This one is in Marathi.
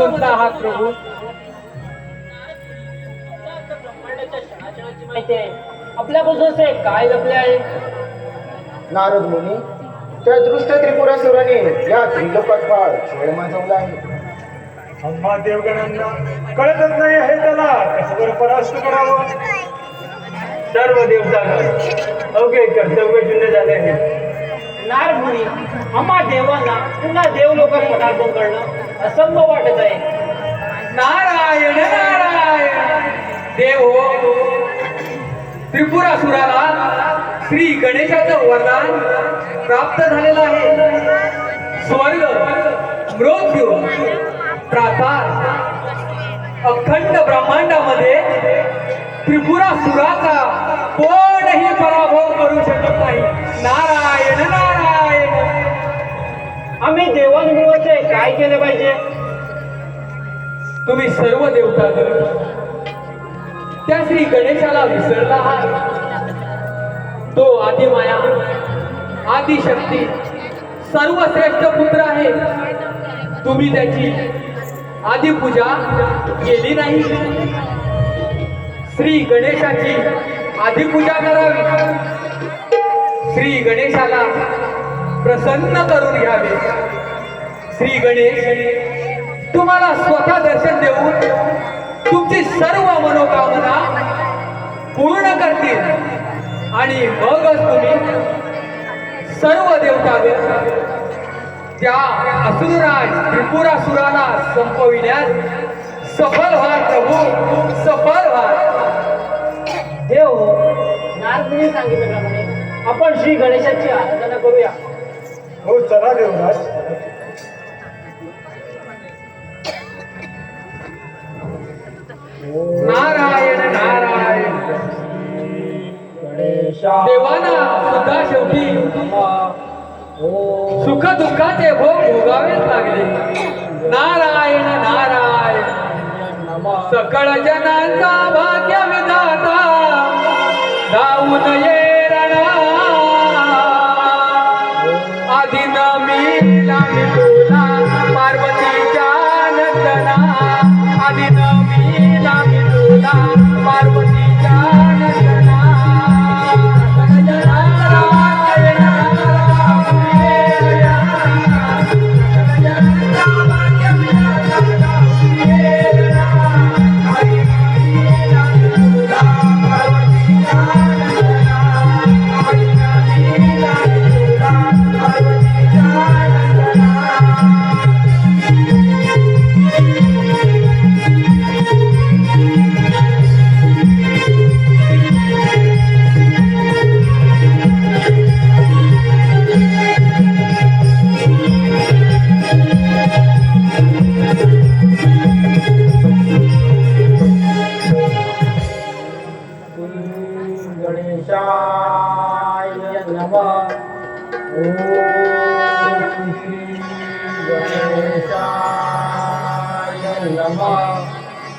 गुंतला आहात प्रभू? आपल्यापासून काय लपले आहे? नारद मुनी, त्या दृष्ट त्रिपुरासुराने या त्रिलोकात फार छळ माजवला आहे. आम्हा देवगणांना कळतच नाही हे त्याला कसं बरं परास्त करावं. सर्व देवतागण अवघे कर्तव्य शून्य झाले आहे. नारद मुनी, आम्हा देवांना पुन्हा देवलोकात पदार्पण करणं असंभव वाटत आहे. नारायण नारायण. देव हो, त्रिपुरासुराला श्री गणेशाचं वरदान प्राप्त झालेलं आहे. स्वर्ग, मृत्यू, प्रातार, अखंड ब्रह्मांडामध्ये त्रिपुरासुराचा कोणही पराभव करू शकत नाही. नारायण नारायण. आम्ही देवांमुळे काय केले पाहिजे? तुम्ही सर्व देवता त्या श्री गणेशाला विसरला आहात. तो आदिमाया, आदिशक्ती, सर्वश्रेष्ठ पुत्र आहे. तुम्ही त्याची आदिपूजा केली नाही. श्री गणेशाची आदिपूजा करावी. श्री गणेशाला प्रसन्न करून घ्यावे. श्री गणेश तुम्हाला स्वतः दर्शन देऊन तुमची सर्व मनोकामना पूर्ण करतील आणि मगच तुम्ही सर्व देवतागण त्या असुरराज त्रिपुरासुराला संपविण्यास सफल व्हा प्रभू, सफल व्हा. देव, नारदने सांगितल्याप्रमाणे आपण श्री गणेशाची आराधना करूया. हो चला देवराज. नारायण नारायण. देवाना सुद्धा शेवटी सुख दुःखाचे भोग भोगावेच लागले. नारायण नारायण. सकळ जनांचा भाग्य विधाता धावून ये रणा. आधी न मिला मी तुला पार्वतीच्या नंदना. आधी न मिला मी तुला पार्वतीच्या नंदना. गणेशाय नमः. ओम श्री गणेशाय